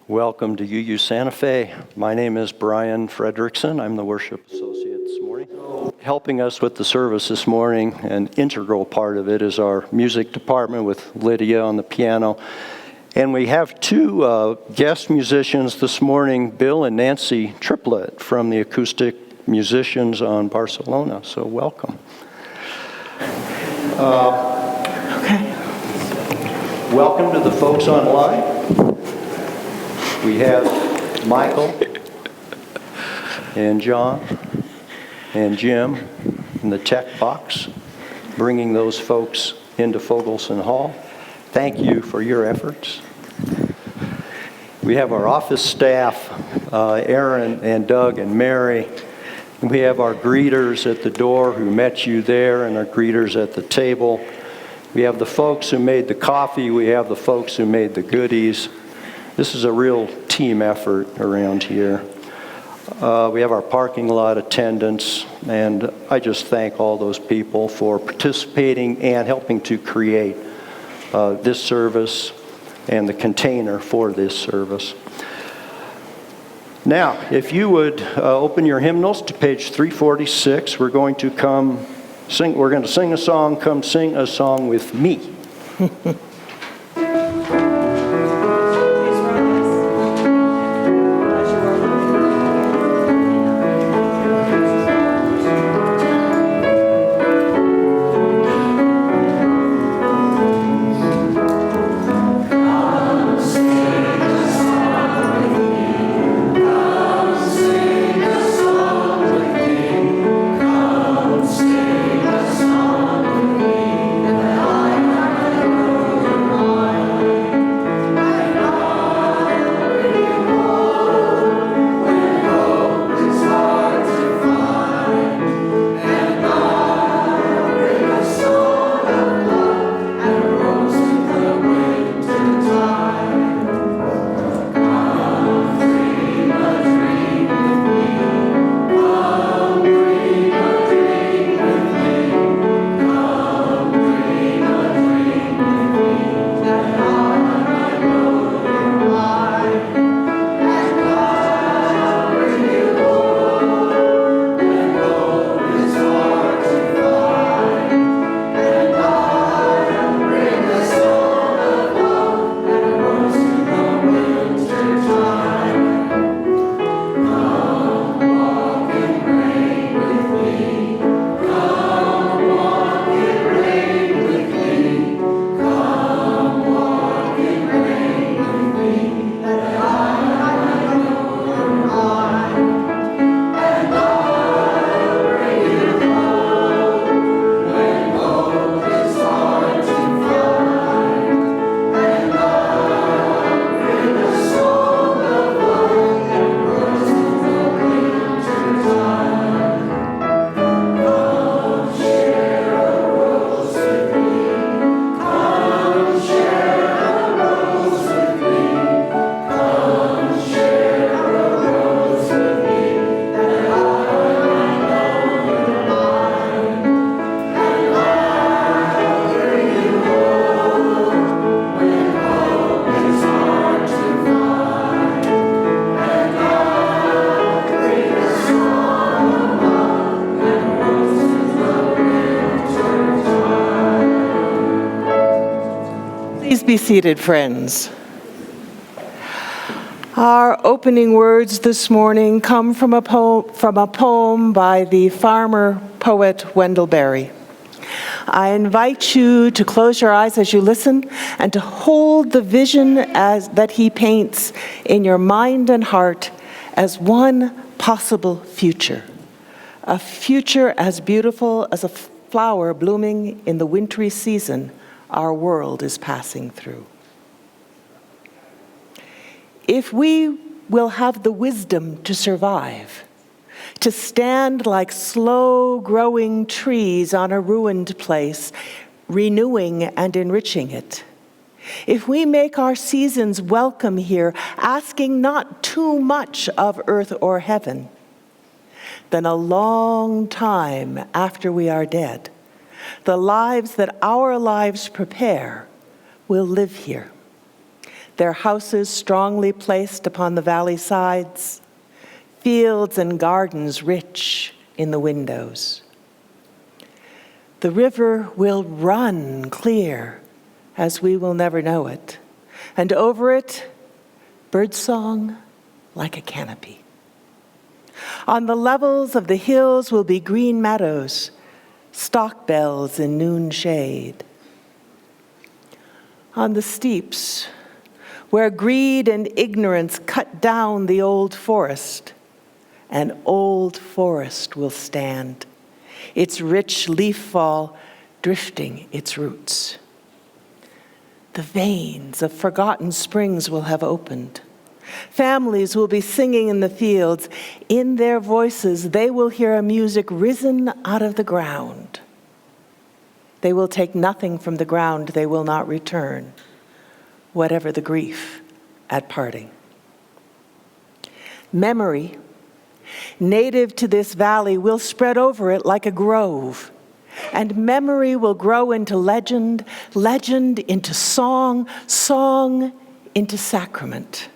Welcome to UU Santa Fe. My name is Brian Fredrickson. I'm the worship associate this morning. Helping us with the service this morning, an integral part of it, is our music department with Lydia on the piano. And we have two guest musicians this morning, Bill and Nancy Triplett from the acoustic musicians on Barcelona. So welcome. Welcome to the folks online. We have Michael and John and Jim in the tech box, bringing those folks into Fogelson Hall. Thank you for your efforts. We have our office staff, Aaron and Doug and Mary. We have our greeters at the door who met you there and our greeters at the table. We have the folks who made the coffee. We have the folks who made the goodies. This is a real team effort around here. We have our parking lot attendants, and I just thank all those people for participating and helping to create this service and the container for this service. Now, if you would open your hymnals to page 346, we're going to sing a song, Come Sing a Song with Me. Be seated, friends. Our opening words this morning come from a poem by the farmer poet Wendell Berry. I invite you to close your eyes as you listen and to hold the vision that he paints in your mind and heart as one possible future, a future as beautiful as a flower blooming in the wintry season our world is passing through. If we will have the wisdom to survive, to stand like slow-growing trees on a ruined place, renewing and enriching it, if we make our seasons welcome here, asking not too much of earth or heaven, then a long time after we are dead, the lives that our lives prepare will live here. their houses strongly placed upon the valley sides, fields and gardens rich in the windows. The river will run clear as we will never know it, and over it, birdsong like a canopy. On the levels of the hills will be green meadows, stock bells in noon shade. On the steeps, where greed and ignorance cut down the old forest, an old forest will stand, its rich leaf fall drifting its roots. The veins of forgotten springs will have opened. Families will be singing in the fields. In their voices, they will hear a music risen out of the ground. They will take nothing from the ground they will not return, whatever the grief at parting. Memory, native to this valley, will spread over it like a grove. And memory will grow into legend, legend into song, song into sacrament.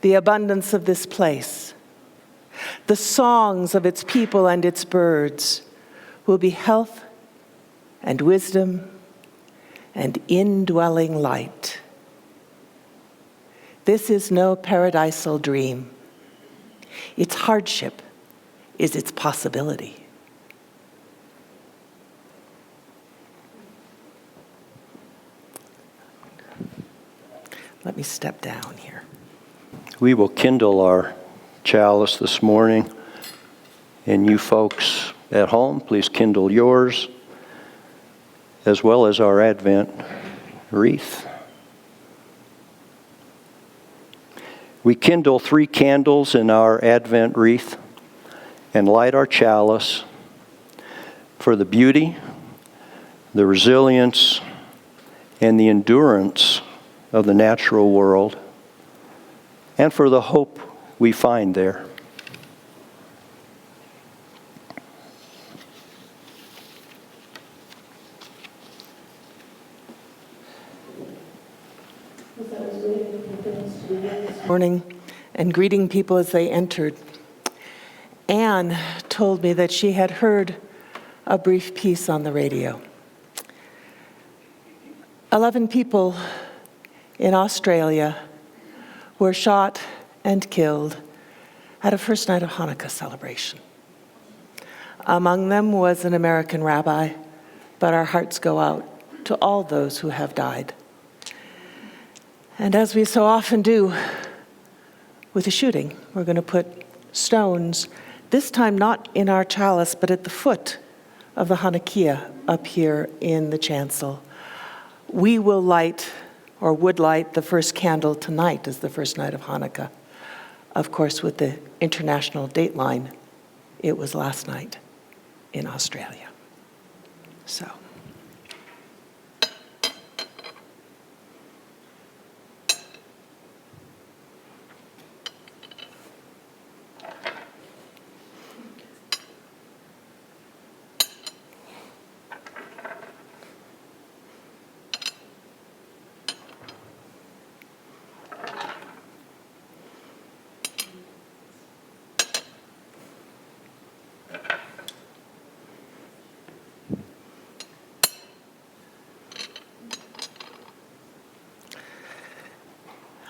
The abundance of this place, the songs of its people and its birds, will be health and wisdom and indwelling light. This is no paradisal dream. Its hardship is its possibility. Let me step down here. We will kindle our chalice this morning, and you folks at home, please kindle yours, as well as our Advent wreath. We kindle 3 candles in our Advent wreath and light our chalice for the beauty, the resilience, and the endurance of the natural world, and for the hope we find there. Morning and greeting people as they entered. Anne told me that she had heard a brief piece on the radio. 11 people in Australia were shot and killed at a first night of Hanukkah celebration. Among them was an American rabbi, but our hearts go out to all those who have died. And as we so often do with a shooting, we're going to put stones, this time not in our chalice, but at the foot of the Hanukkah up here in the chancel. We will light, or would light, the first candle tonight as the first night of Hanukkah. Of course, with the international dateline, it was last night in Australia. So.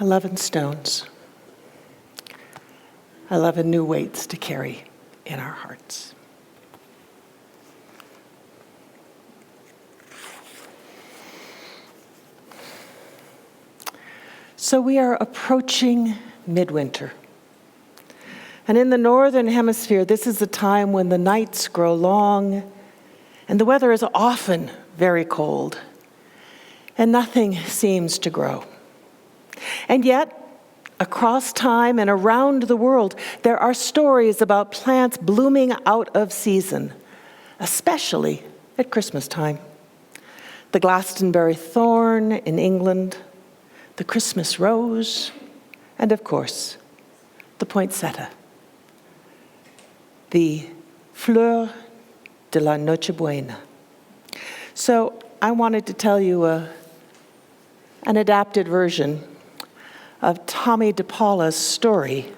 $11 stones, 11 new weights to carry in our hearts. So we are approaching midwinter. And in the northern hemisphere, this is the time when the nights grow long and the weather is often very cold and nothing seems to grow. And yet, across time and around the world, there are stories about plants blooming out of season, especially at Christmas time. The Glastonbury thorn in England, the Christmas rose, and of course, the poinsettia, the fleur de la Nochebuena. So I wanted to tell you a an adapted version of Tommy DePaula's story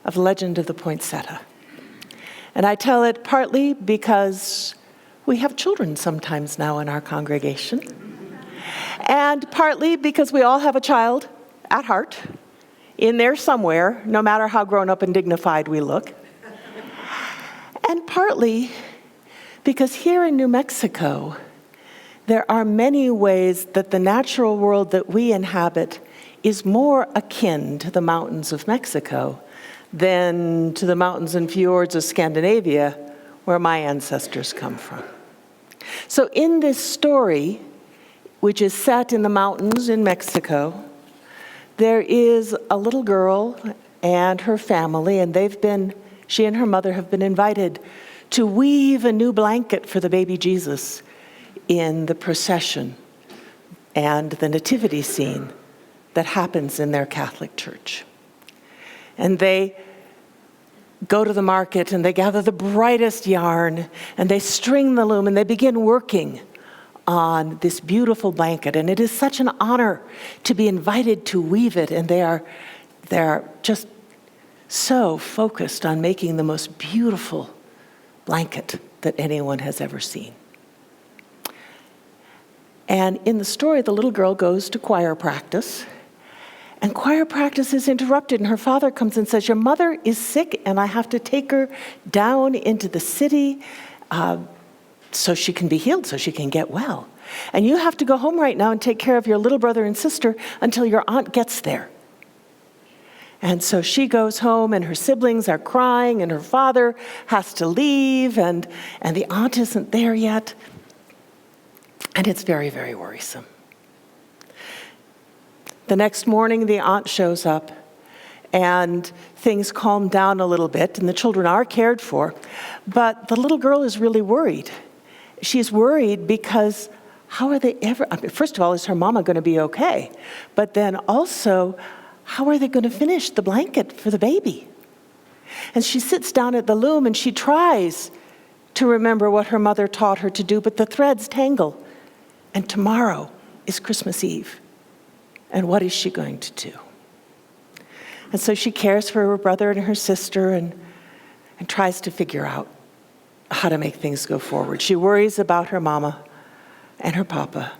of Legend of the Poinsettia. And I tell it partly because we have children sometimes now in our congregation, and partly because we all have a child at heart in there somewhere, no matter how grown up and dignified we look. And partly because here in New Mexico, there are many ways that the natural world that we inhabit is more akin to the mountains of Mexico than to the mountains and fjords of Scandinavia, where my ancestors come from. So in this story, which is set in the mountains in Mexico, there is a little girl and her family, and she and her mother have been invited to weave a new blanket for the baby Jesus in the procession and the nativity scene that happens in their Catholic church. And they go to the market and they gather the brightest yarn and they string the loom and they begin working on this beautiful blanket. And it is such an honor to be invited to weave it. And they are just so focused on making the most beautiful blanket that anyone has ever seen. And in the story, the little girl goes to choir practice, and choir practice is interrupted, and her father comes and says, "Your mother is sick, and I have to take her down into the city so she can be healed, so she can get well. And you have to go home right now and take care of your little brother and sister until your aunt gets there." And so she goes home, and her siblings are crying, and her father has to leave, and the aunt isn't there yet. And it's very, very worrisome. The next morning, the aunt shows up, and things calm down a little bit, and the children are cared for. But the little girl is really worried. She's worried because how are they ever, first of all, is her mama going to be okay? But then also, how are they going to finish the blanket for the baby? And she sits down at the loom, and she tries to remember what her mother taught her to do, but the threads tangle. And tomorrow is Christmas Eve. And what is she going to do? And so she cares for her brother and her sister and tries to figure out how to make things go forward. She worries about her mama and her papa.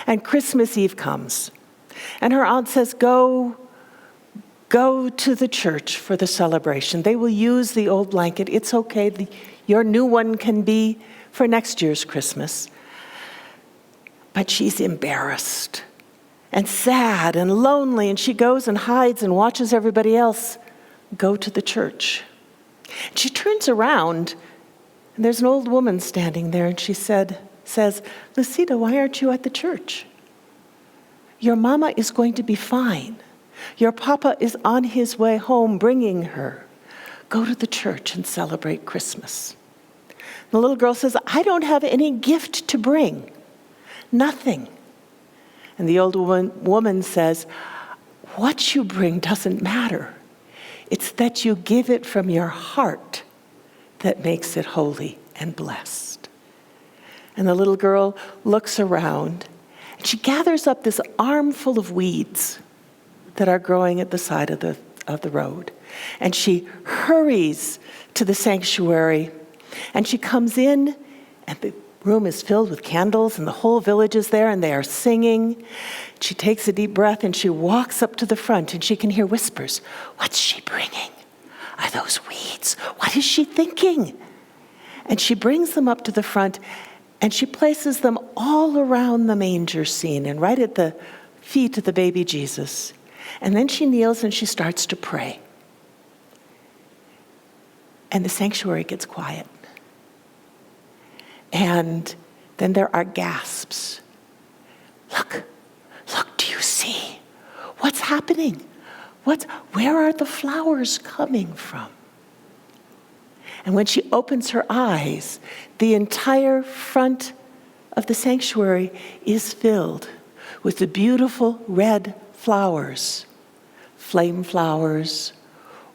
And Christmas Eve comes. And her aunt says, go to the church for the celebration. They will use the old blanket. It's okay. Your new one can be for next year's Christmas. But she's embarrassed and sad and lonely, and she goes and hides and watches everybody else go to the church. She turns around, and there's an old woman standing there, and she says, "Lucita, why aren't you at the church? Your mama is going to be fine. Your papa is on his way home bringing her. Go to the church and celebrate Christmas." The little girl says, "I don't have any gift to bring. Nothing." And the old woman says, "What you bring doesn't matter. It's that you give it from your heart that makes it holy and blessed." And the little girl looks around, and she gathers up this armful of weeds that are growing at the side of the road. And she hurries to the sanctuary, and she comes in, and the room is filled with candles, and the whole village is there, and they are singing. She takes a deep breath, and she walks up to the front, and she can hear whispers. What's she bringing? Are those weeds? What is she thinking? And she brings them up to the front, and she places them all around the manger scene and right at the feet of the baby Jesus. And then she kneels and she starts to pray. And the sanctuary gets quiet. And then there are gasps. Look, do you see? What's happening? Where are the flowers coming from? And when she opens her eyes, the entire front of the sanctuary is filled with the beautiful red flowers, flame flowers,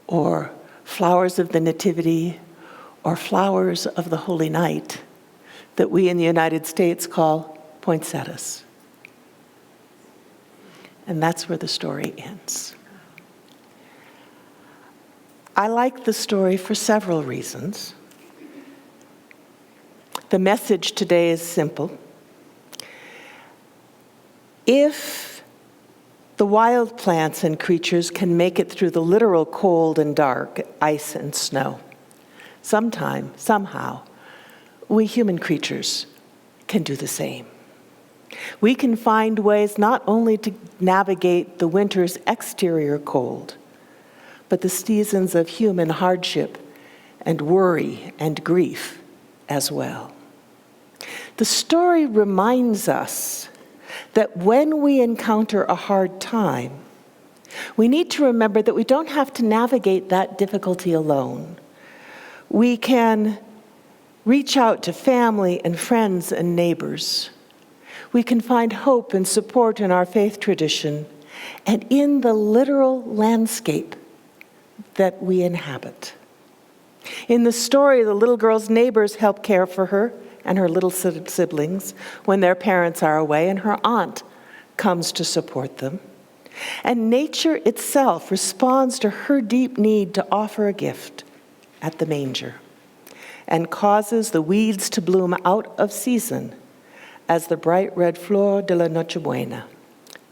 or flowers of the Nativity, or flowers of the Holy Night, that we in the United States call poinsettias. And that's where the story ends. I like the story for several reasons. The message today is simple. If the wild plants and creatures can make it through the literal cold and dark, ice and snow, sometime, somehow, we human creatures can do the same. We can find ways not only to navigate the winter's exterior cold, but the seasons of human hardship and worry and grief as well. The story reminds us that when we encounter a hard time, we need to remember that we don't have to navigate that difficulty alone. We can reach out to family and friends and neighbors. We can find hope and support in our faith tradition and in the literal landscape that we inhabit. In the story, the little girl's neighbors help care for her and her little siblings when their parents are away, and her aunt comes to support them. And nature itself responds to her deep need to offer a gift at the manger and causes the weeds to bloom out of season as the bright red flor de la Nochebuena,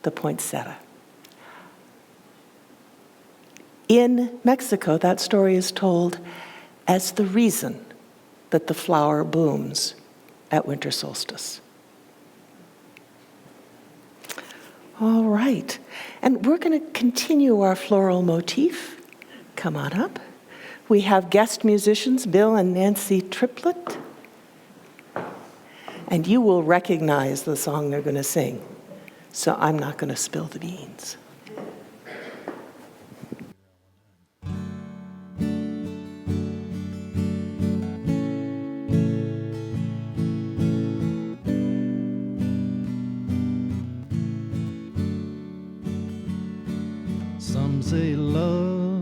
the poinsettia. In Mexico, that story is told as the reason that the flower blooms at winter solstice. All right, and we're going to continue our floral motif. Come on up. We have guest musicians, Bill and Nancy Triplett, and you will recognize the song they're going to sing, so I'm not going to spill the beans. Some say love,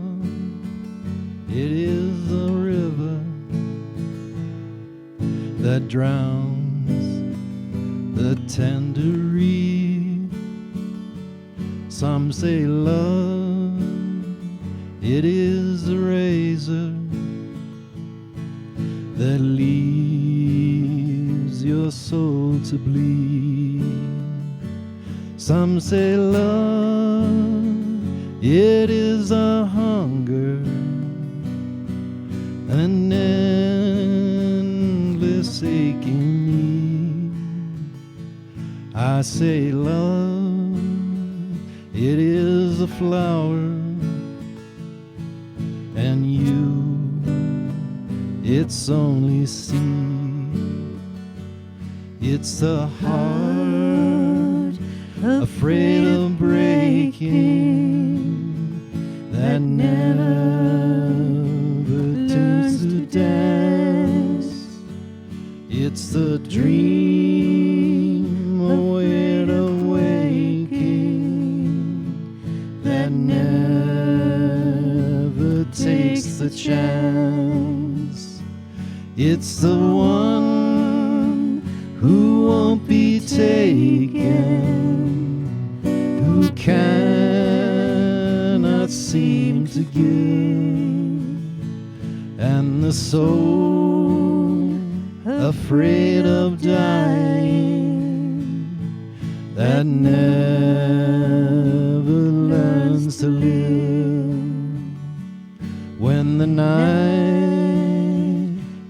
it is a river that drowns the tender reed. Some say love, it is a razor that leaves your soul to bleed. Some say love, it is a hunger, an endless aching need. I say love, it is a flower, and you, it's only seed. It's the heart afraid of breaking, that never tunes to dance. It's the dream await awaking, that never takes the chance. It's the one who won't be taken, who cannot seem to give, and the soul afraid of dying, that never learns to live. When the night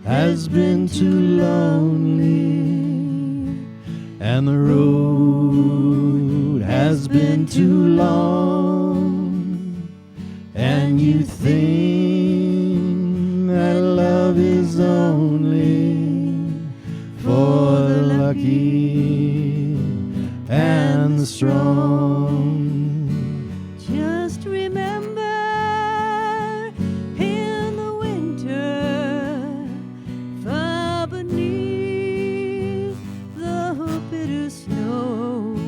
has been too lonely and the road has been too long, and you think that love is only for the lucky and the strong. Just remember, in the winter, far beneath the bitter snows,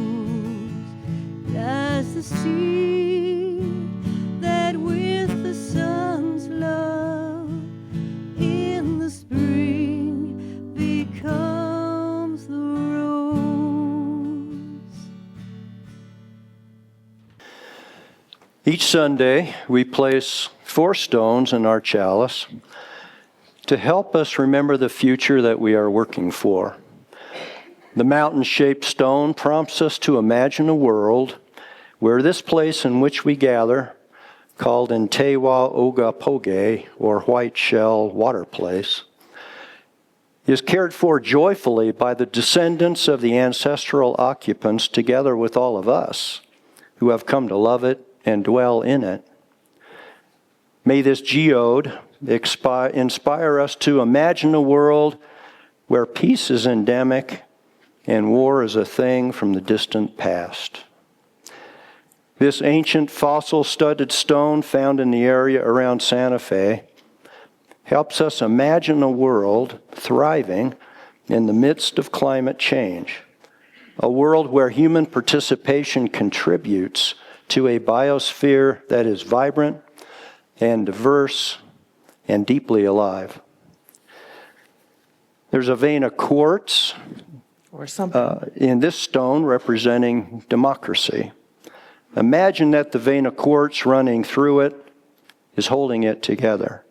lies the sea that with the sun's love in the spring becomes the rose. Each Sunday, we place 4 stones in our chalice to help us remember the future that we are working for. The mountain-shaped stone prompts us to imagine a world where this place in which we gather, called Intewa Ogapoge, or White Shell Water Place, is cared for joyfully by the descendants of the ancestral occupants together with all of us who have come to love it and dwell in it. May this geode inspire us to imagine a world where peace is endemic and war is a thing from the distant past. This ancient fossil-studded stone found in the area around Santa Fe helps us imagine a world thriving in the midst of climate change, a world where human participation contributes to a biosphere that is vibrant and diverse and deeply alive. There's a vein of quartz Or something. in this stone representing democracy. Imagine that the vein of quartz running through it is holding it together.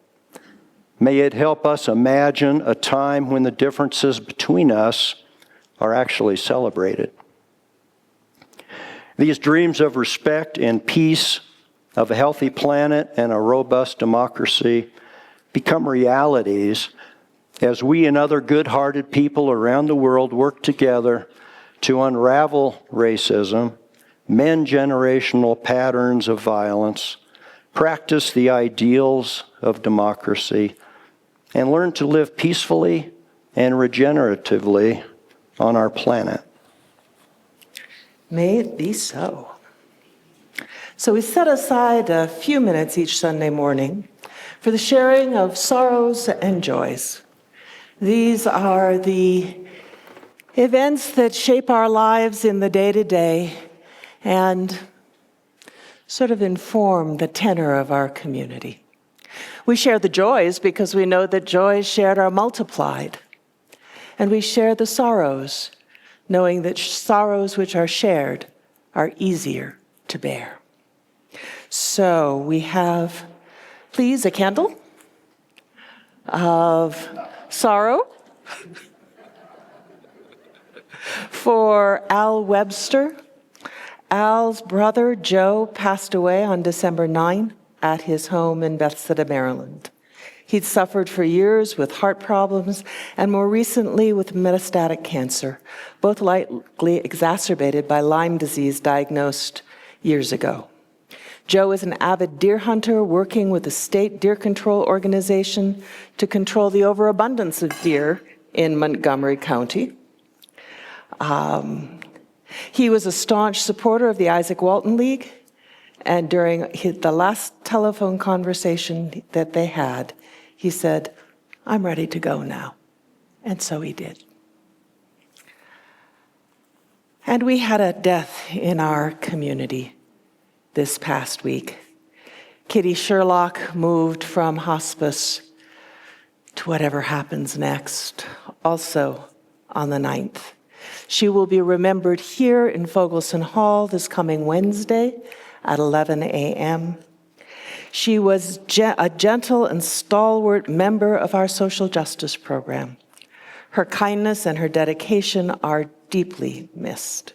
May it help us imagine a time when the differences between us are actually celebrated. These dreams of respect and peace, of a healthy planet and a robust democracy become realities as we and other good-hearted people around the world work together to unravel racism, mend generational patterns of violence, practice the ideals of democracy, and learn to live peacefully and regeneratively on our planet. May it be so. So we set aside a few minutes each Sunday morning for the sharing of sorrows and joys. These are the events that shape our lives in the day-to-day and sort of inform the tenor of our community. We share the joys because we know that joys shared are multiplied. And we share the sorrows, knowing that sorrows which are shared are easier to bear. So we have, please, a candle of sorrow for Al Webster. Al's brother, Joe, passed away on December 9 at his home in Bethesda, Maryland. He'd suffered for years with heart problems and more recently with metastatic cancer, both likely exacerbated by Lyme disease diagnosed years ago. Joe is an avid deer hunter working with the state deer control organization to control the overabundance of deer in Montgomery County. He was a staunch supporter of the Isaac Walton League, and during the last telephone conversation that they had, he said, "I'm ready to go now." And so he did. And we had a death in our community this past week. Kitty Sherlock moved from hospice to whatever happens next, also on the 9th. She will be remembered here in Fogelson Hall this coming Wednesday at 11 a.m. She was a gentle and stalwart member of our social justice program. Her kindness and her dedication are deeply missed.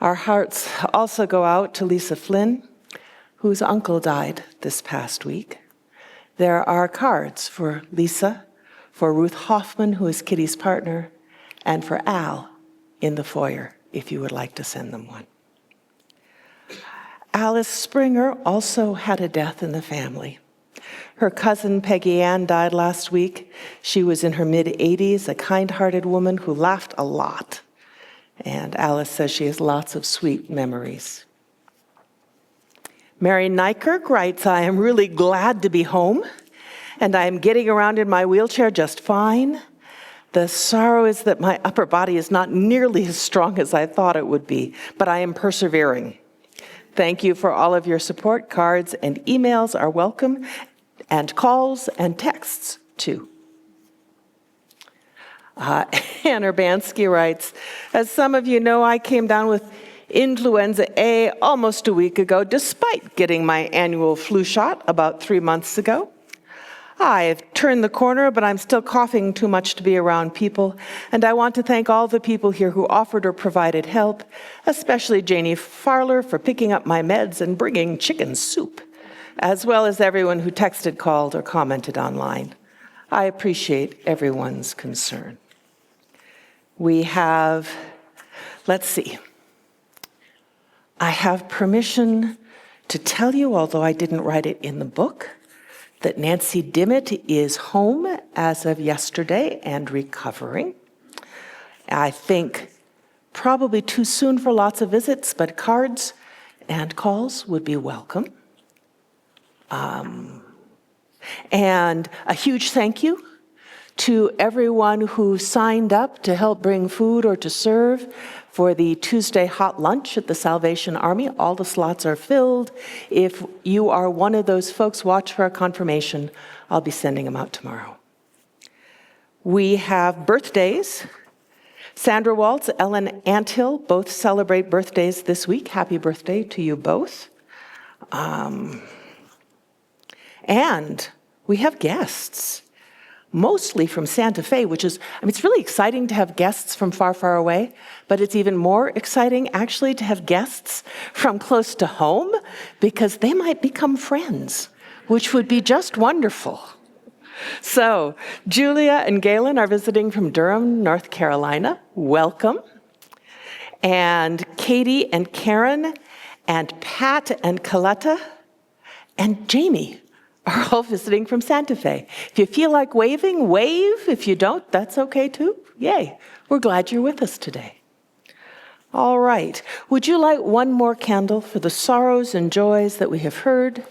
Our hearts also go out to Lisa Flynn, whose uncle died this past week. There are cards for Lisa, for Ruth Hoffman, who is Kitty's partner, and for Al in the foyer, if you would like to send them one. Alice Springer also had a death in the family. Her cousin Peggy Ann died last week. She was in her mid-80s, a kind-hearted woman who laughed a lot. And Alice says she has lots of sweet memories. Mary Nykirk writes, "I am really glad to be home, and I am getting around in my wheelchair just fine. The sorrow is that my upper body is not nearly as strong as I thought it would be, but I am persevering. Thank you for all of your support. Cards and emails are welcome, and calls and texts too." Ann Urbanski writes, "As some of you know, I came down with influenza A almost a week ago, despite getting my annual flu shot about 3 months ago. I've turned the corner, but I'm still coughing too much to be around people, and I want to thank all the people here who offered or provided help, especially Janie Farler for picking up my meds and bringing chicken soup, as well as everyone who texted, called, or commented online. I appreciate everyone's concern. We have, let's see, I have permission to tell you, although I didn't write it in the book, that Nancy Dimmitt is home as of yesterday and recovering. I think probably too soon for lots of visits, but cards and calls would be welcome. And a huge thank you to everyone who signed up to help bring food or to serve for the Tuesday hot lunch at the Salvation Army. All the slots are filled. If you are one of those folks, watch for a confirmation. I'll be sending them out tomorrow. We have birthdays. Sandra Waltz, Ellen Anthill, both celebrate birthdays this week. Happy birthday to you both. And we have guests, mostly from Santa Fe, which is, it's really exciting to have guests from far, far away, but it's even more exciting actually to have guests from close to home because they might become friends, which would be just wonderful. So, Julia and Galen are visiting from Durham, North Carolina. Welcome. And Katie and Karen and Pat and Coletta and Jamie are all visiting from Santa Fe. If you feel like waving, wave. If you don't, that's okay too. Yay. We're glad you're with us today. All right. Would you light one more candle for the sorrows and joys that we have heard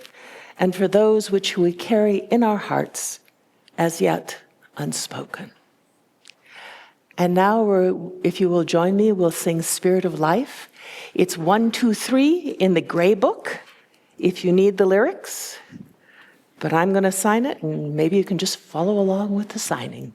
and for those which we carry in our hearts as yet unspoken? And now, if you will join me, we'll sing Spirit of Life. It's 1, 2, 3 in the gray book, if you need the lyrics. But I'm going to sign it, and maybe you can just follow along with the signing.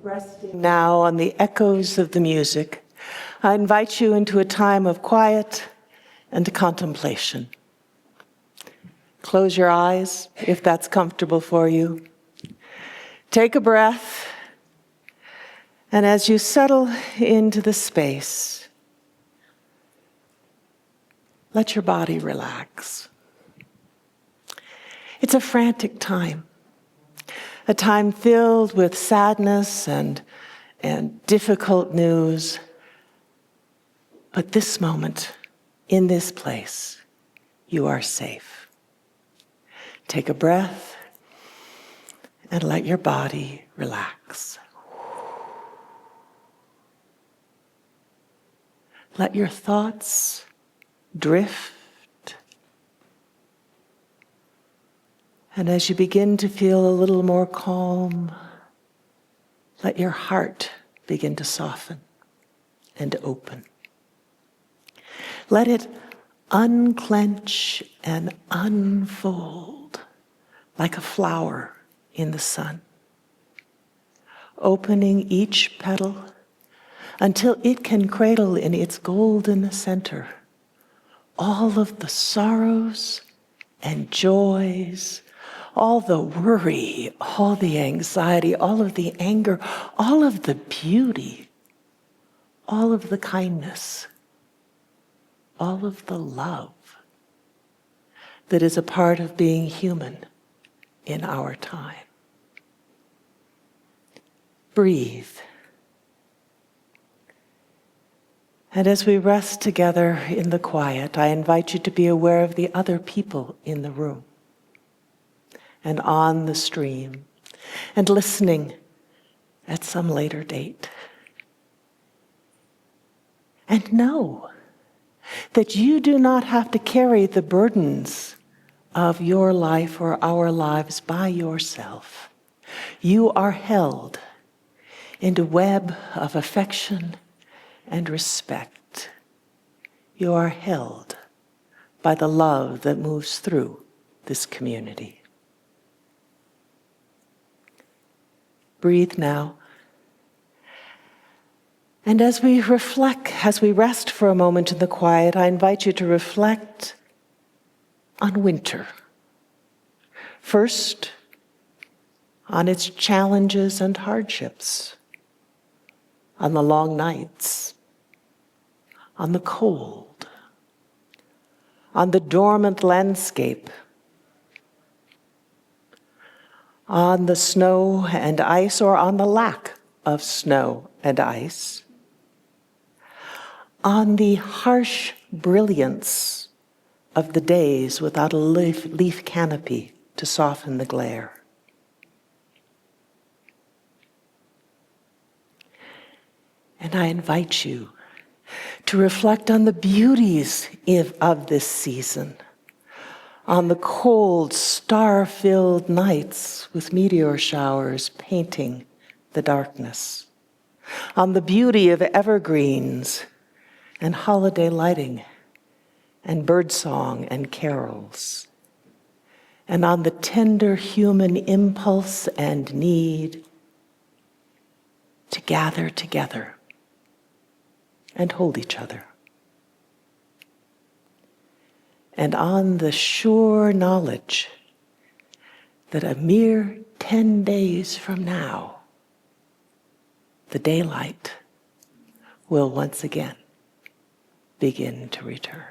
Resting now on the echoes of the music, I invite you into a time of quiet and contemplation. Close your eyes if that's comfortable for you. Take a breath, and as you settle into the space, let your body relax. It's a frantic time. A time filled with sadness and difficult news. But this moment, in this place, you are safe. Take a breath and let your body relax. Let your thoughts drift. And as you begin to feel a little more calm, let your heart begin to soften and open. Let it unclench and unfold like a flower in the sun, opening each petal until it can cradle in its golden center all of the sorrows and joys, all the worry, all the anxiety, all of the anger, all of the beauty, all of the kindness all of the love that is a part of being human in our time. Breathe. And as we rest together in the quiet, I invite you to be aware of the other people in the room and on the stream and listening at some later date. And know that you do not have to carry the burdens of your life or our lives by yourself. You are held in a web of affection and respect. You are held by the love that moves through this community. Breathe now. And as we rest for a moment in the quiet, I invite you to reflect on winter. First, on its challenges and hardships, on the long nights, on the cold, on the dormant landscape, on the snow and ice, or on the lack of snow and ice, on the harsh brilliance of the days without a leaf canopy to soften the glare. And I invite you to reflect on the beauties of this season, on the cold, star-filled nights with meteor showers painting the darkness, on the beauty of evergreens and holiday lighting and birdsong and carols, and on the tender human impulse and need to gather together and hold each other. And on the sure knowledge that a mere 10 days from now, the daylight will once again begin to return.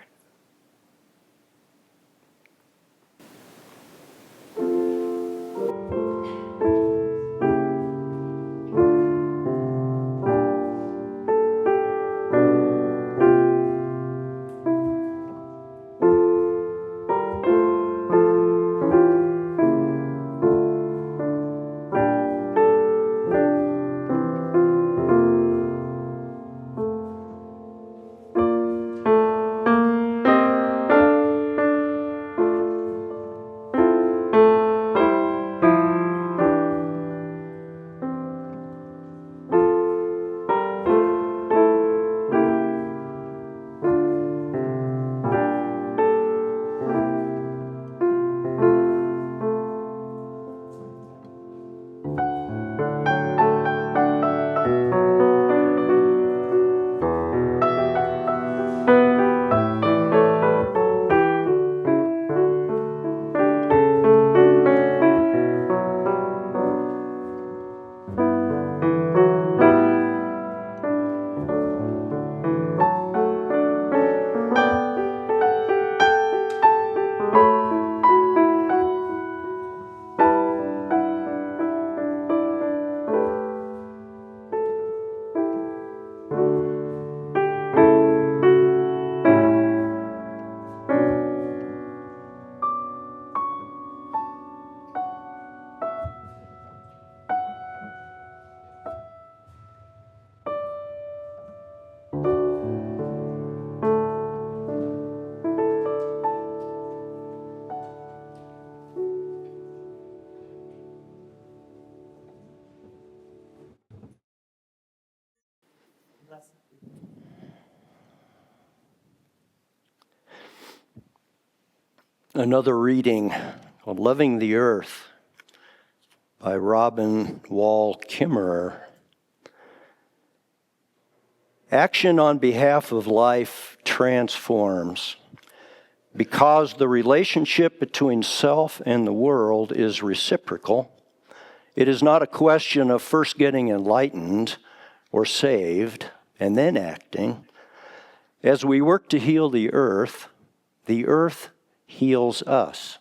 Another reading called Loving the Earth by Robin Wall Kimmerer. Action on behalf of life transforms because the relationship between self and the world is reciprocal. It is not a question of first getting enlightened or saved and then acting. As we work to heal the earth heals us.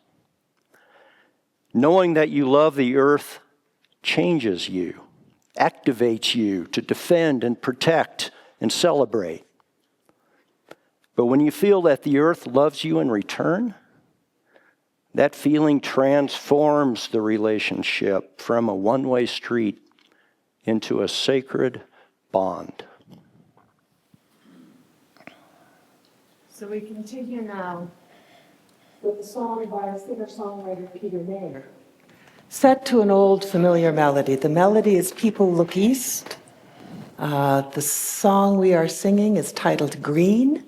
Knowing that you love the earth changes you, activates you to defend and protect and celebrate. But when you feel that the earth loves you in return, that feeling transforms the relationship from a one-way street into a sacred bond. So we continue now with the song by singer-songwriter Peter Mayer, set to an old familiar melody. The melody is People Look East. The song we are singing is titled Green,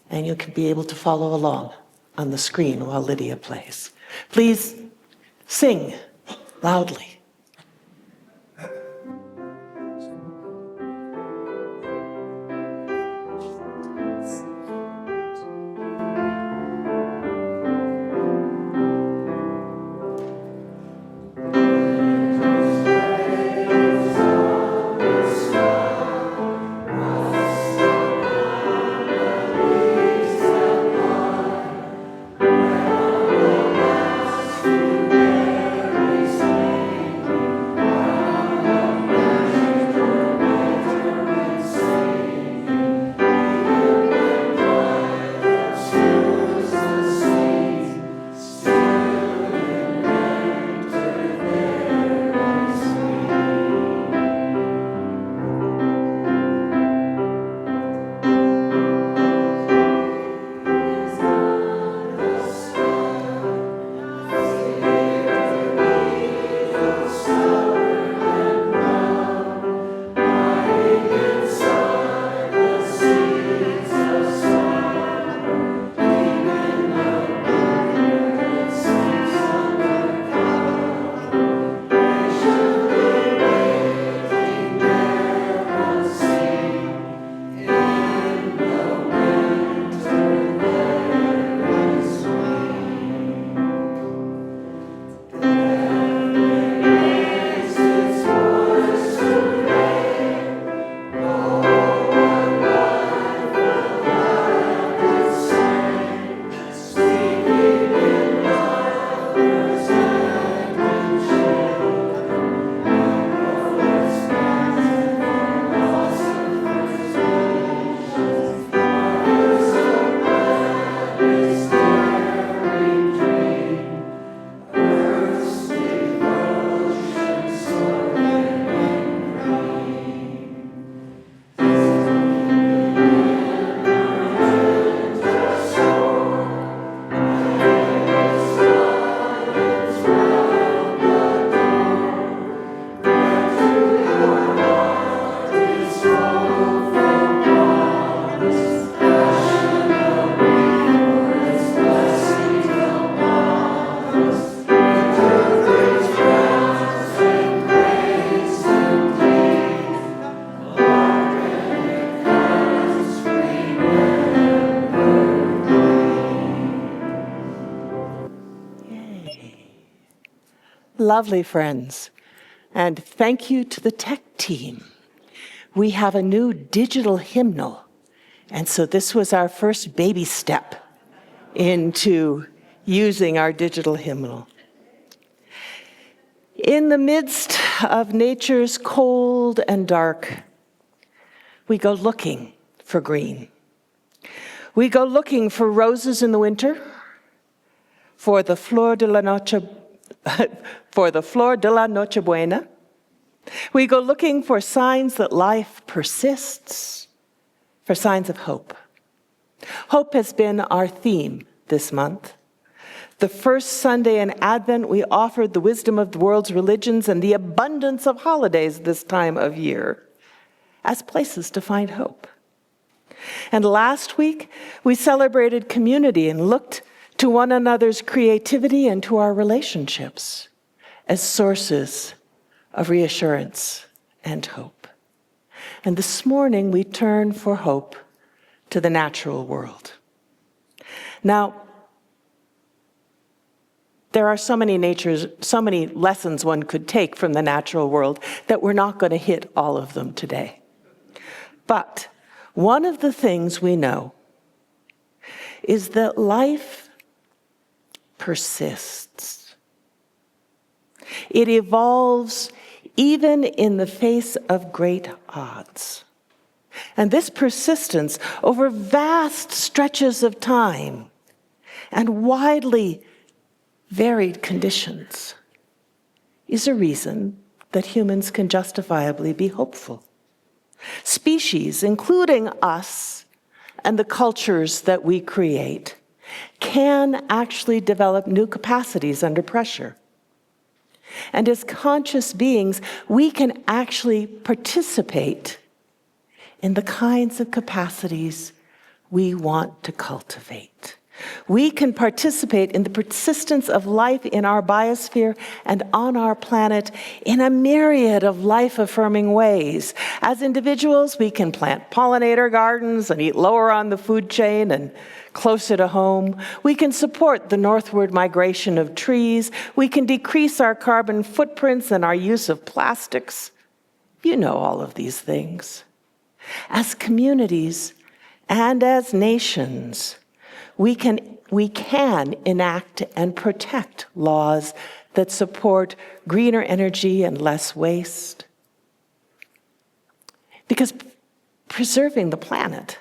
and you can be able to follow along on the screen while Lydia plays. Please sing loudly. Lovely friends, and thank you to the tech team. We have a new digital hymnal, and so this was our first baby step into using our digital hymnal. In the midst of nature's cold and dark, we go looking for green. We go looking for roses in the winter, for the flor de la noche buena. We go looking for signs that life persists, for signs of hope. Hope has been our theme this month. The first Sunday in Advent, we offered the wisdom of the world's religions and the abundance of holidays this time of year as places to find hope. And last week, we celebrated community and looked to one another's creativity and to our relationships as sources of reassurance and hope. And this morning, we turn for hope to the natural world. Now, there are so many lessons one could take from the natural world that we're not going to hit all of them today. But one of the things we know is that life persists. It evolves even in the face of great odds. And this persistence over vast stretches of time and widely varied conditions is a reason that humans can justifiably be hopeful. Species, including us and the cultures that we create, can actually develop new capacities under pressure. And as conscious beings, we can actually participate in the kinds of capacities we want to cultivate. We can participate in the persistence of life in our biosphere and on our planet in a myriad of life-affirming ways. As individuals, we can plant pollinator gardens and eat lower on the food chain and closer to home. We can support the northward migration of trees. We can decrease our carbon footprints and our use of plastics. You know all of these things. As communities and as nations, we can enact and protect laws that support greener energy and less waste. Because preserving the planet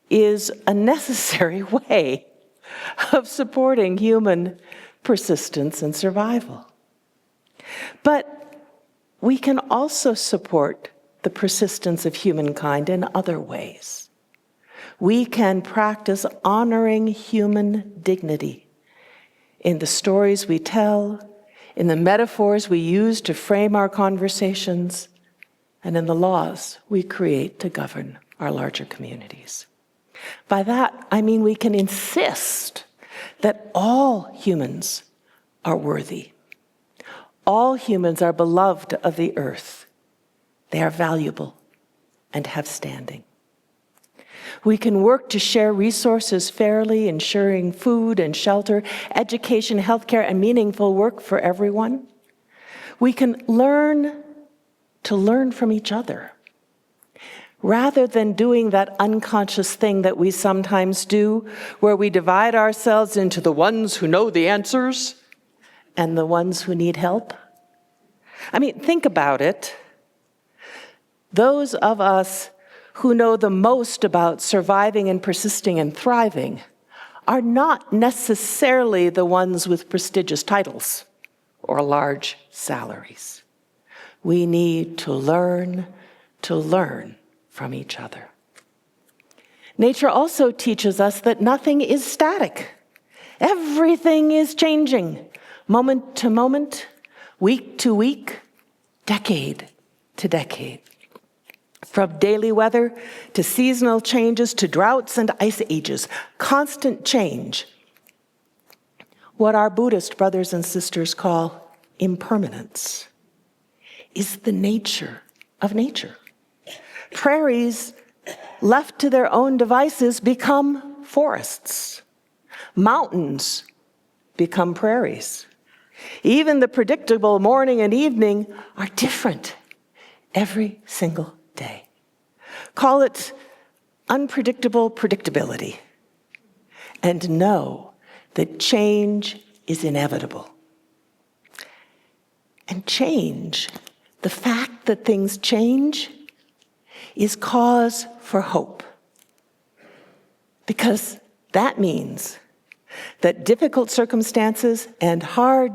is a necessary way of supporting human persistence and survival. But we can also support the persistence of humankind in other ways. We can practice honoring human dignity in the stories we tell, in the metaphors we use to frame our conversations, and in the laws we create to govern our larger communities. By that, I mean we can insist that all humans are worthy. All humans are beloved of the earth. They are valuable and have standing. We can work to share resources fairly, ensuring food and shelter, education, healthcare, and meaningful work for everyone. We can learn to learn from each other, rather than doing that unconscious thing that we sometimes do, where we divide ourselves into the ones who know the answers and the ones who need help. I mean, think about it. Those of us who know the most about surviving and persisting and thriving are not necessarily the ones with prestigious titles or large salaries. We need to learn from each other. Nature also teaches us that nothing is static. Everything is changing, moment to moment, week to week, decade to decade. From daily weather to seasonal changes to droughts and ice ages, constant change. What our Buddhist brothers and sisters call impermanence is the nature of nature. Prairies, left to their own devices, become forests. Mountains become prairies. Even the predictable morning and evening are different every single day. Call it unpredictable predictability. And know that change is inevitable. And change, the fact that things change, is cause for hope. Because that means that difficult circumstances and hard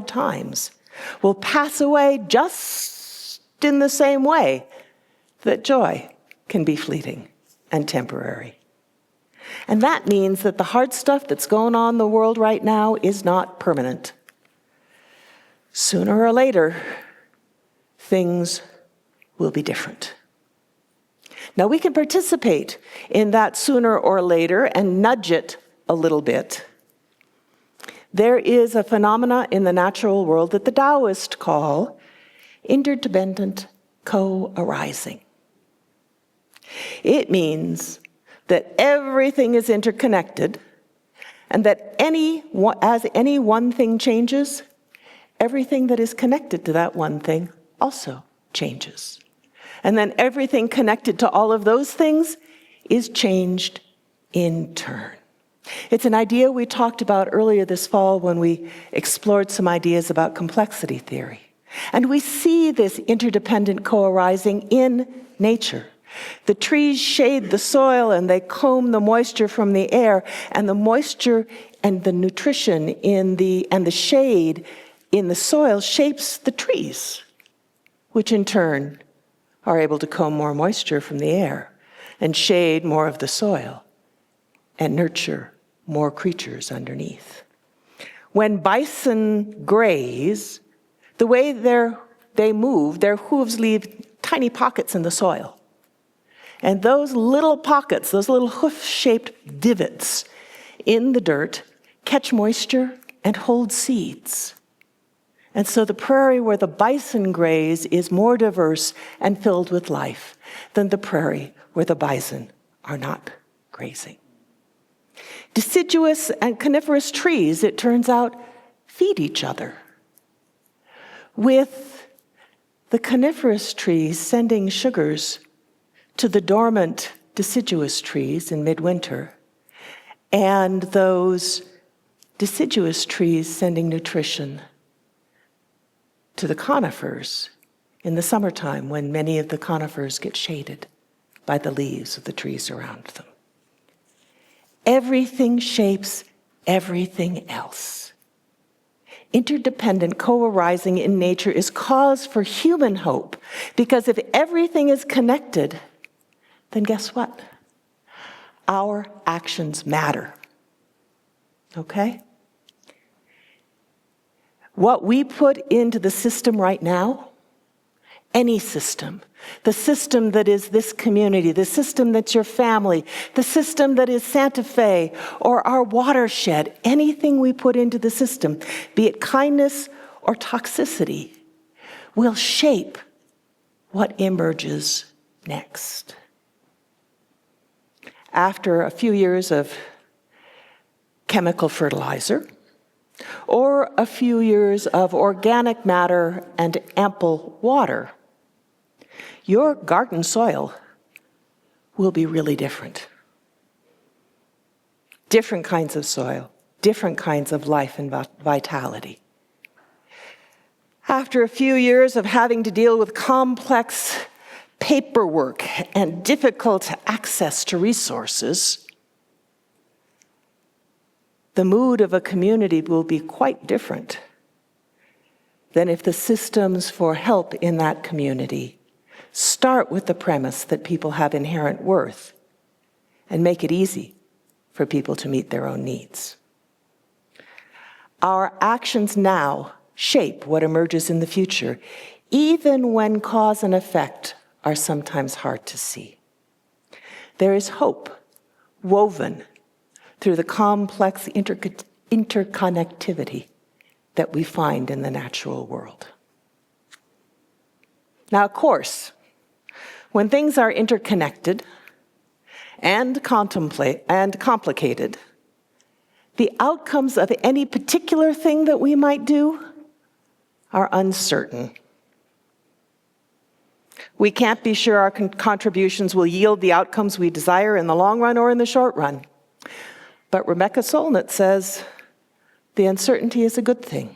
times, will pass away just in the same way that joy can be fleeting and temporary. And that means that the hard stuff that's going on in the world right now is not permanent. Sooner or later, things will be different. Now, we can participate in that sooner or later and nudge it a little bit. There is a phenomena in the natural world that the Taoists call interdependent co-arising. It means that everything is interconnected and that as any one thing changes, everything that is connected to that one thing also changes. And then everything connected to all of those things is changed in turn. It's an idea we talked about earlier this fall when we explored some ideas about complexity theory. And we see this interdependent co-arising in nature. The trees shade the soil and they comb the moisture from the air, and the moisture and the nutrition and the shade in the soil shapes the trees, which in turn are able to comb more moisture from the air and shade more of the soil and nurture more creatures underneath. When bison graze, the way they move, their hooves leave tiny pockets in the soil. And those little pockets, those little hoof-shaped divots in the dirt, catch moisture and hold seeds. And so the prairie where the bison graze is more diverse and filled with life than the prairie where the bison are not grazing. Deciduous and coniferous trees, it turns out, feed each other. With the coniferous trees sending sugars to the dormant deciduous trees in midwinter, and those deciduous trees sending nutrition to the conifers in the summertime when many of the conifers get shaded by the leaves of the trees around them. Everything shapes everything else. Interdependent co-arising in nature is cause for human hope, because if everything is connected, then guess what? Our actions matter. Okay? What we put into the system right now, any system, the system that is this community, the system that's your family, the system that is Santa Fe or our watershed, anything we put into the system, be it kindness or toxicity, will shape what emerges next. After a few years of chemical fertilizer, or a few years of organic matter and ample water, your garden soil will be really different. Different kinds of soil, different kinds of life and vitality. After a few years of having to deal with complex paperwork and difficult access to resources, the mood of a community will be quite different than if the systems for help in that community start with the premise that people have inherent worth and make it easy for people to meet their own needs. Our actions now shape what emerges in the future, even when cause and effect are sometimes hard to see. There is hope woven through the complex interconnectivity that we find in the natural world. Now, of course, when things are interconnected and complicated, the outcomes of any particular thing that we might do are uncertain. We can't be sure our contributions will yield the outcomes we desire in the long run or in the short run. But Rebecca Solnit says the uncertainty is a good thing,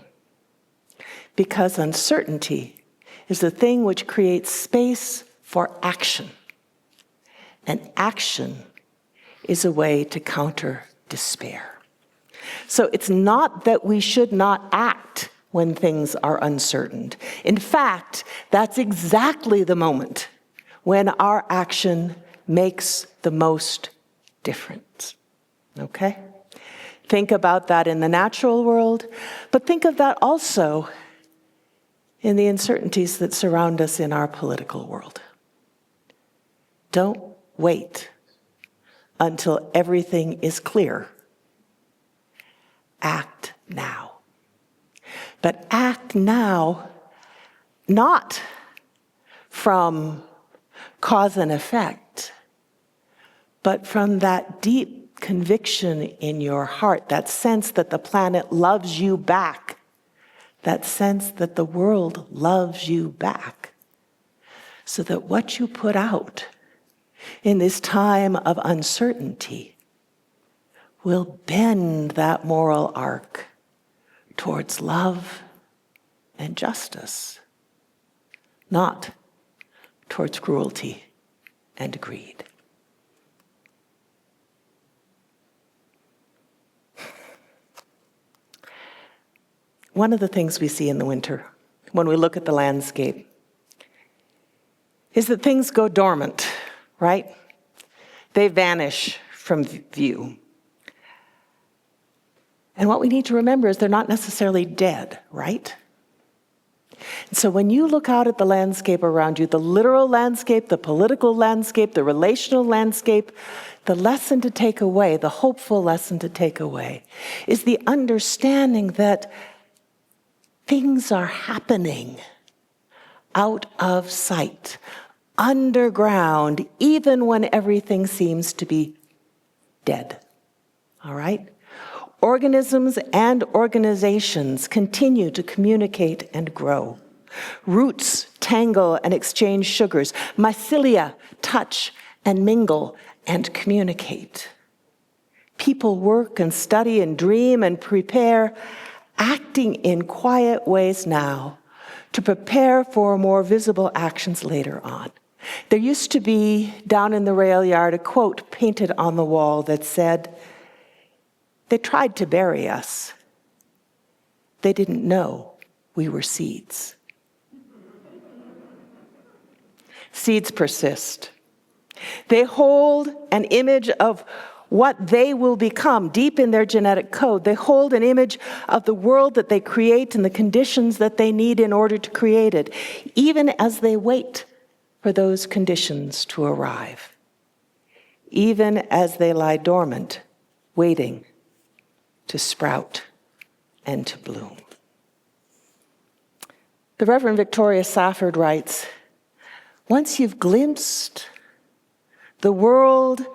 because uncertainty is the thing which creates space for action. And action is a way to counter despair. So it's not that we should not act when things are uncertain. In fact, that's exactly the moment when our action makes the most difference. Okay? Think about that in the natural world, but think of that also in the uncertainties that surround us in our political world. Don't wait until everything is clear. Act now. But act now not from cause and effect, but from that deep conviction in your heart, that sense that the planet loves you back, that sense that the world loves you back. so that what you put out in this time of uncertainty will bend that moral arc towards love and justice, not towards cruelty and greed. One of the things we see in the winter, when we look at the landscape, is that things go dormant, right? They vanish from view. And what we need to remember is they're not necessarily dead, right? And so when you look out at the landscape around you, the literal landscape, the political landscape, the relational landscape, the lesson to take away, the hopeful lesson to take away, is the understanding that things are happening out of sight, underground, even when everything seems to be dead. All right? Organisms and organizations continue to communicate and grow. Roots tangle and exchange sugars. Mycelia touch and mingle and communicate. People work and study and dream and prepare, acting in quiet ways now to prepare for more visible actions later on. There used to be, down in the rail yard, a quote painted on the wall that said, "They tried to bury us. They didn't know we were seeds." Seeds persist. They hold an image of what they will become deep in their genetic code. They hold an image of the world that they create and the conditions that they need in order to create it, even as they wait for those conditions to arrive, even as they lie dormant, waiting to sprout and to bloom. The Reverend Victoria Safford writes, "Once you've glimpsed the world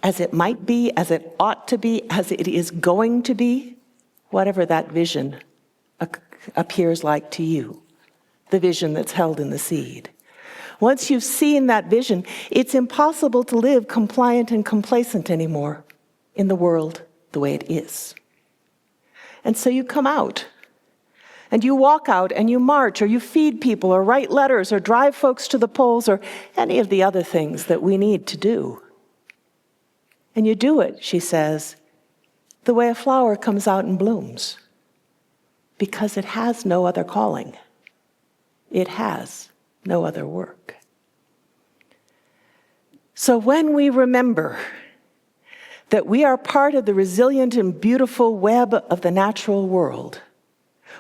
as it might be, as it ought to be, as it is going to be, whatever that vision appears like to you, the vision that's held in the seed. Once you've seen that vision, it's impossible to live compliant and complacent anymore in the world the way it is. And so you come out, and you walk out, and you march, or you feed people, or write letters, or drive folks to the polls, or any of the other things that we need to do. And you do it," she says, "the way a flower comes out and blooms, because it has no other calling. It has no other work." So when we remember that we are part of the resilient and beautiful web of the natural world,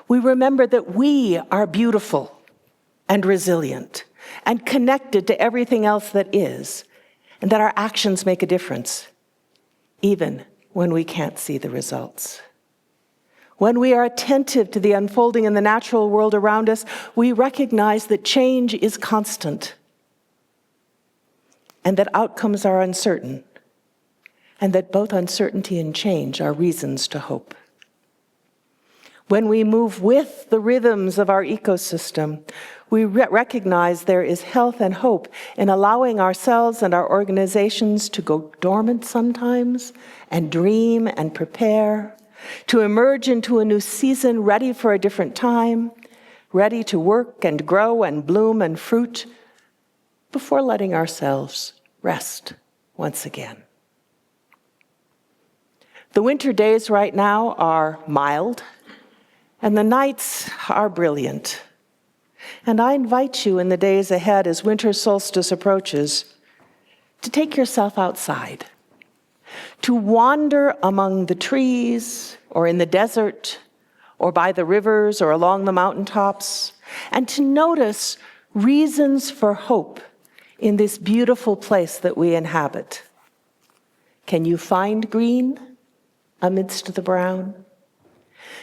we remember that we are beautiful and resilient and connected to everything else that is, and that our actions make a difference, even when we can't see the results. When we are attentive to the unfolding in the natural world around us, we recognize that change is constant and that outcomes are uncertain, and that both uncertainty and change are reasons to hope. When we move with the rhythms of our ecosystem, we recognize there is health and hope in allowing ourselves and our organizations to go dormant sometimes and dream and prepare, to emerge into a new season ready for a different time, ready to work and grow and bloom and fruit before letting ourselves rest once again. The winter days right now are mild, and the nights are brilliant. And I invite you in the days ahead, as winter solstice approaches, to take yourself outside, to wander among the trees, or in the desert, or by the rivers, or along the mountaintops, and to notice reasons for hope in this beautiful place that we inhabit. Can you find green amidst the brown?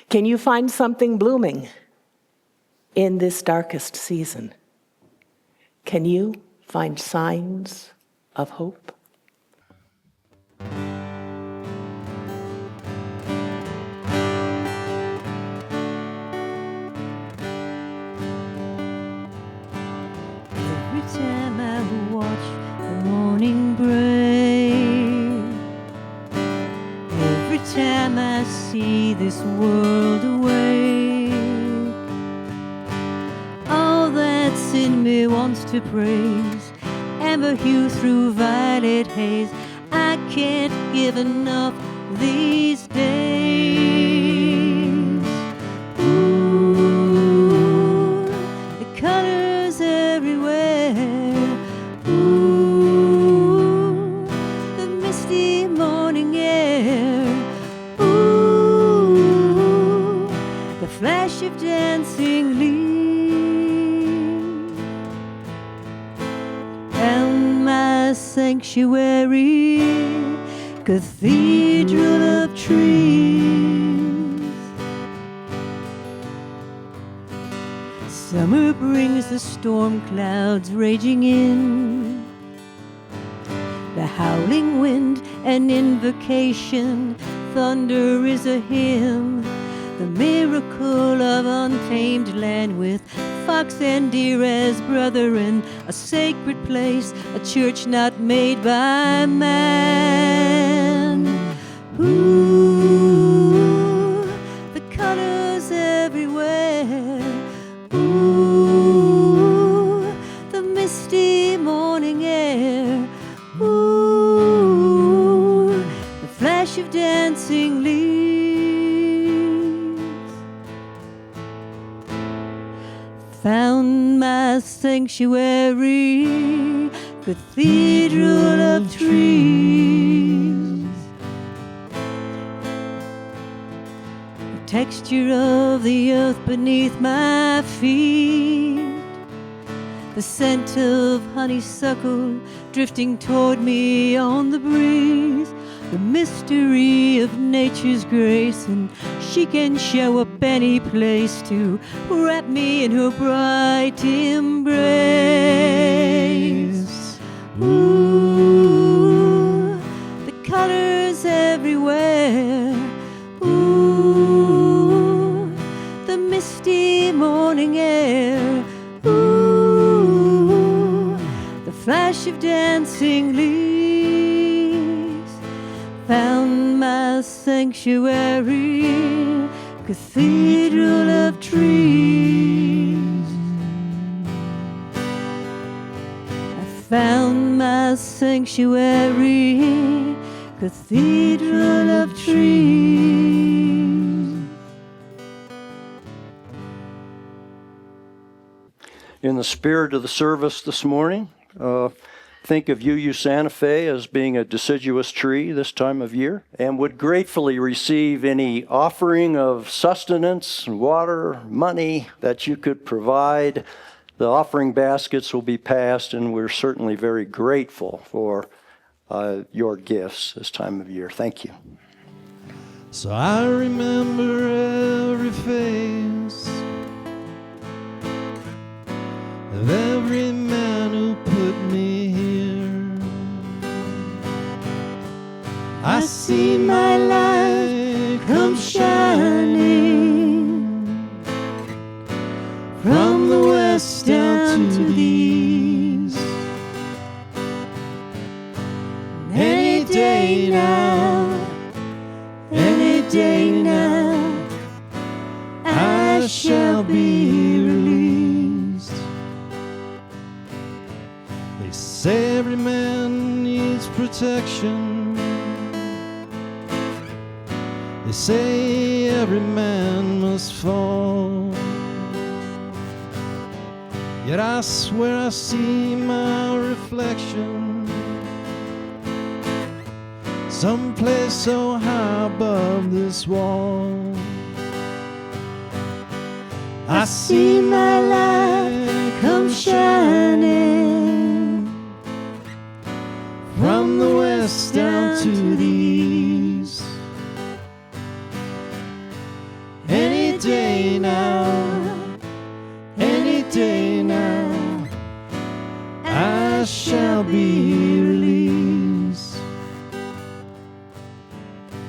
Can you find something blooming in this darkest season? Can you find signs of hope? Every time I see this world awake, all that's in me wants to praise amber hue through violet haze. I can't give enough these days. Ooh, the colors everywhere. Ooh, the misty morning air. Ooh, the flash of dancing leaves. And my sanctuary, cathedral of trees. Summer brings the storm clouds raging in, the howling wind an invocation, thunder is a hymn, the miracle of untamed land with fox and deer as brethren, a sacred place, a church not made by man. Ooh, the colors everywhere. Ooh, the misty morning air. Ooh, the flash of dancing leaves. Found my sanctuary, cathedral of trees. The texture of the earth beneath my feet, the scent of honeysuckle drifting toward me on the breeze, the mystery of nature's grace, and she can show up any place to wrap me in her bright embrace. Ooh, the colors everywhere. Ooh, the misty morning air. Ooh, the flash of dancing leaves. Found my sanctuary, cathedral of trees. I found my sanctuary, cathedral of trees. In the spirit of the service this morning, think of UU Santa Fe as being a deciduous tree this time of year, and would gratefully receive any offering of sustenance, water, money that you could provide. The offering baskets will be passed, and we're certainly very grateful for your gifts this time of year. Thank you. So I remember every face of every man who put me here. I see my light come shining from the west down to the east. Any day now, any day now, I shall be released. They say every man needs protection. They say every man must fall. Yet I swear I see my reflection someplace so high above this wall. I see my light come shining from the west down to the east. Any day now, any day now, I shall be released.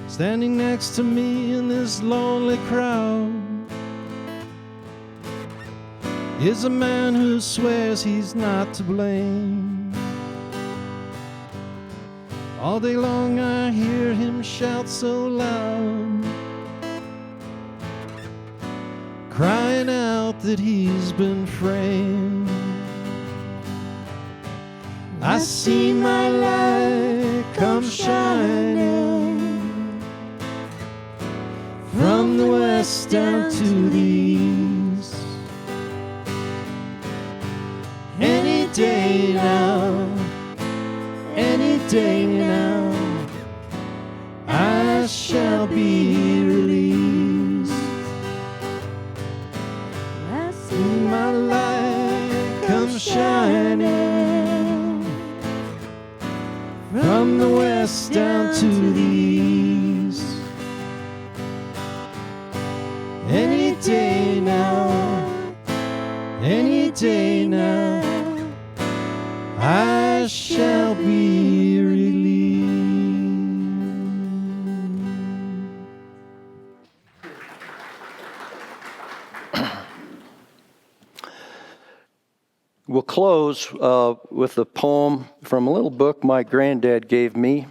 Standing next to me in this lonely crowd is a man who swears he's not to blame. All day long I hear him shout so loud, crying out that he's been framed. I see my light come shining from the west down to the east. Any day now, any day now, I shall be released. I see My light come shining from the west down to the east. Any day now, any day now, I shall be released. We'll close with a poem from a little book my granddad gave me,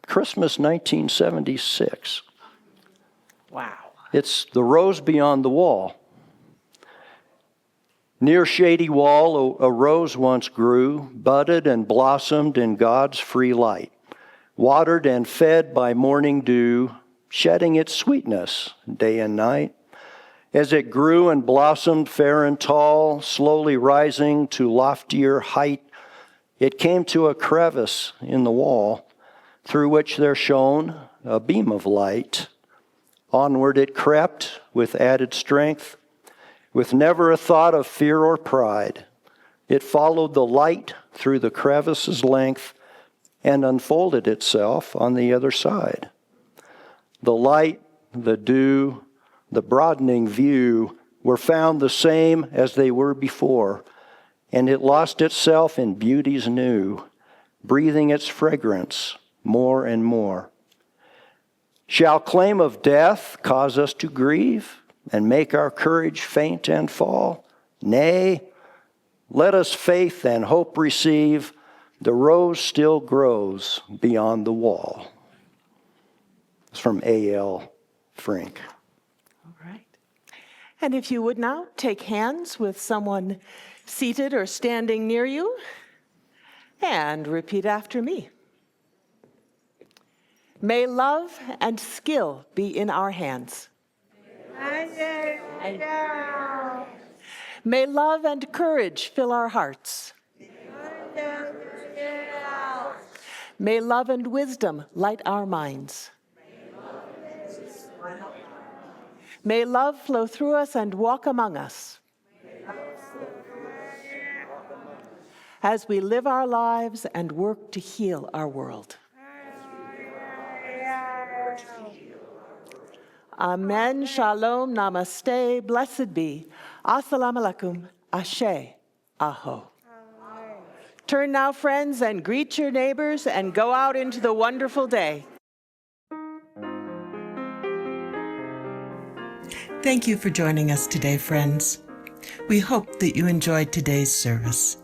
Christmas 1976. Wow. It's The Rose Beyond the Wall. Near Shady Wall, a rose once grew, budded and blossomed in God's free light, watered and fed by morning dew, shedding its sweetness day and night. As it grew and blossomed fair and tall, slowly rising to loftier height, it came to a crevice in the wall, through which there shone a beam of light. Onward it crept with added strength, with never a thought of fear or pride. It followed the light through the crevice's length and unfolded itself on the other side. The light, the dew, the broadening view were found the same as they were before, and it lost itself in beauties new, breathing its fragrance more and more. Shall claim of death cause us to grieve and make our courage faint and fall? Nay, let us faith and hope receive. The rose still grows beyond the wall. It's from A.L. Frank. All right. And if you would now take hands with someone seated or standing near you and repeat after me. May love and skill be in our hands. May love and courage fill our hearts. May love and wisdom light our minds. May love flow through us and walk among us as we live our lives and work to heal our world. Amen, shalom, namaste, blessed be. Assalamu alaikum, ashe, aho. Turn now, friends, and greet your neighbors and go out into the wonderful day. Thank you for joining us today, friends. We hope that you enjoyed today's service.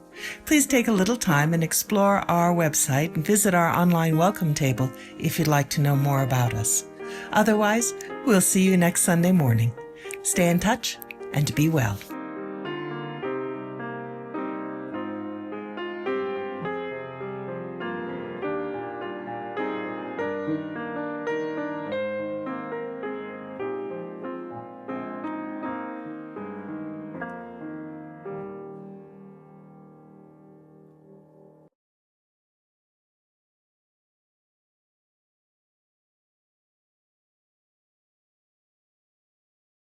Please take a little time and explore our website and visit our online welcome table if you'd like to know more about us. Otherwise, we'll see you next Sunday morning. Stay in touch and be well.